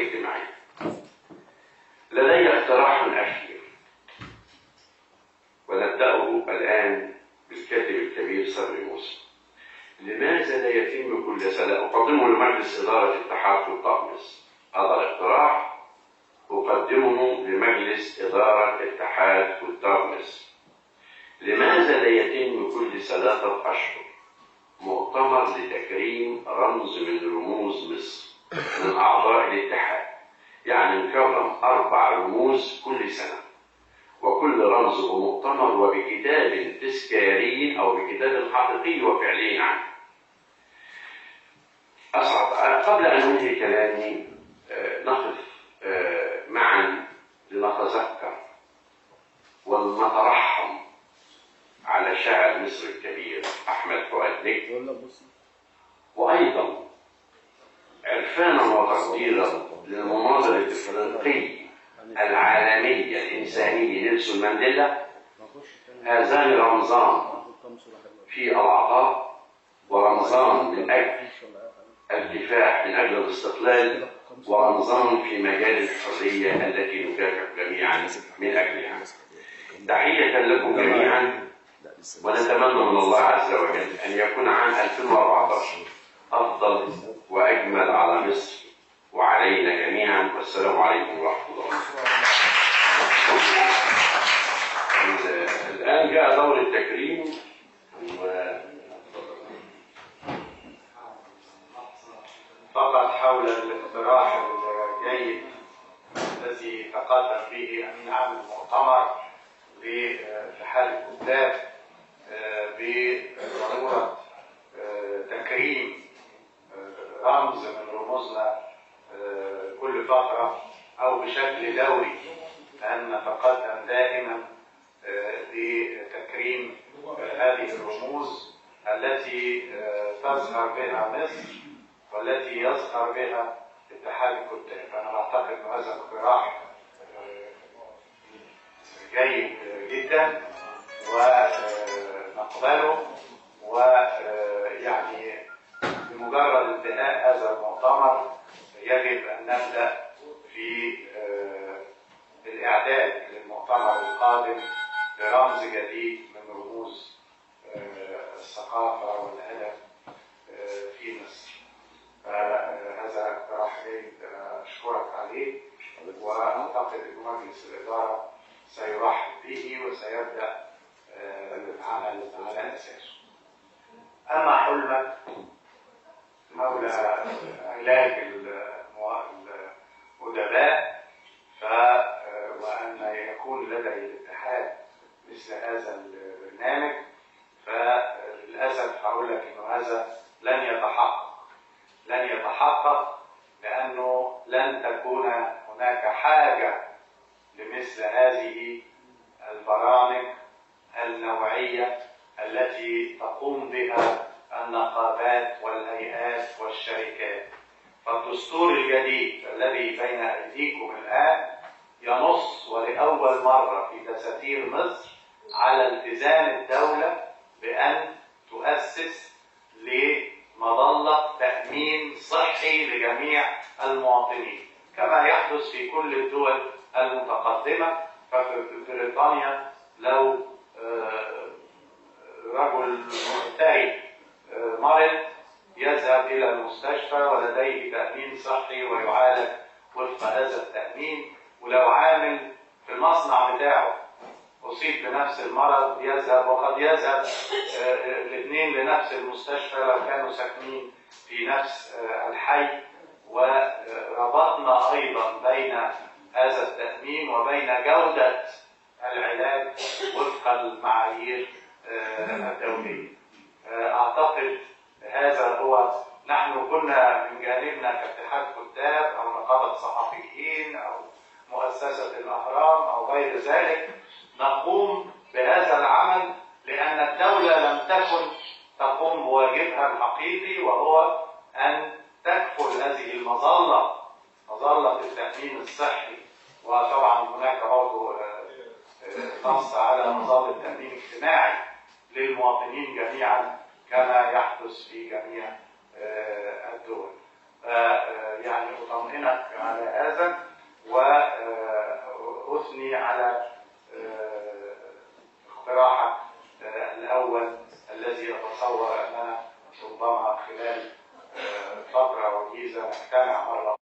والاجتماعية. لدي اقتراح أخير ونبدأه الآن بالكاتب الكبير صبري موسى. لماذا لا يتم كل سنة أقدمه لمجلس إدارة اتحاد الطقمس؟ هذا الاقتراح أقدمه لمجلس إدارة اتحاد الطقمس. لماذا لا يتم كل 3 أشهر مؤتمر لتكريم رمز من رموز مصر من أعضاء الاتحاد؟ يعني نكرم 4 رموز كل سنة، وكل رمز بمؤتمر وبكتاب تذكاري أو بكتاب حقيقي وفعلي عنه. قبل أن أنهي كلامي نقف معا لنتذكر ولنترحم على شاعر مصر الكبير أحمد فؤاد نجم، وأيضا عرفانا وتقديرا للمناضل الإفريقي العالمية الإنسانية نيلسون مانديلا. هذان رمزان في العطاء ورمزان من أجل الكفاح من أجل الاستقلال، ورمزان في مجال الحرية التي نكافح جميعا من أجلها. تحية لكم جميعا، ونتمنى من الله عز وجل أن يكون عام 2014 أفضل وأجمل على مصر وعلينا جميعا. والسلام عليكم ورحمة الله. الآن جاء دور التكريم، فقط حول الاقتراح الجيد الذي تقدم به أمين عام المؤتمر لاتحاد الكتاب بضرورة تكريم رمز من رموزنا كل فترة أو بشكل دوري، أن نتقدم دائما لتكريم هذه الرموز التي تظهر بها مصر والتي يظهر بها اتحاد الكتاب. أنا بعتقد أن هذا اقتراح جيد جدا ونقبله، ويعني بمجرد انتهاء هذا المؤتمر يجب أن نبدأ في الإعداد للمؤتمر القادم برمز جديد من رموز الثقافة والأدب في مصر. هذا اقتراح جيد أشكرك عليه، وأعتقد أن مجلس الإدارة سيرحب به وسيبدأ العمل على أساسه. أما حلمك حول علاج الأدباء وأن يكون لدى الاتحاد مثل هذا البرنامج، فللأسف هقول لك أنه هذا لن يتحقق لأنه لن تكون هناك حاجة لمثل هذه البرامج النوعية التي تقوم بها النقابات والهيئات والشركات. فالدستور الجديد الذي بين أيديكم الآن ينص ولأول مرة في دساتير مصر على التزام الدولة بأن تؤسس لمظلة تأمين صحي لجميع المواطنين كما يحدث في كل الدول المتقدمة. ففي بريطانيا لو رجل مغترب مرض يذهب إلى المستشفى ولديه تأمين صحي ويعالج وفق هذا التأمين، ولو عامل في المصنع بتاعه أصيب بنفس المرض يذهب، وقد يذهب الاثنين لنفس المستشفى لو كانوا ساكنين في نفس الحي. وربطنا أيضا بين هذا التأمين وبين جودة العلاج وفق المعايير الدولية. أعتقد هذا هو، نحن كنا من جانبنا كاتحاد كتاب أو نقابة صحفيين أو مؤسسة الأهرام أو غير ذلك نقوم بهذا العمل لأن الدولة لم تكن تقوم بواجبها الحقيقي، وهو أن تكفل هذه المظلة، مظلة التأمين الصحي. وطبعا هناك برضه نص على مظلة تأمين اجتماعي للمواطنين جميعا كما يحدث في جميع الدول. يعني أطمئنك على هذا وأثني على اقتراحك الأول الذي أتصور أننا ربما خلال فترة وجيزة نجتمع مرة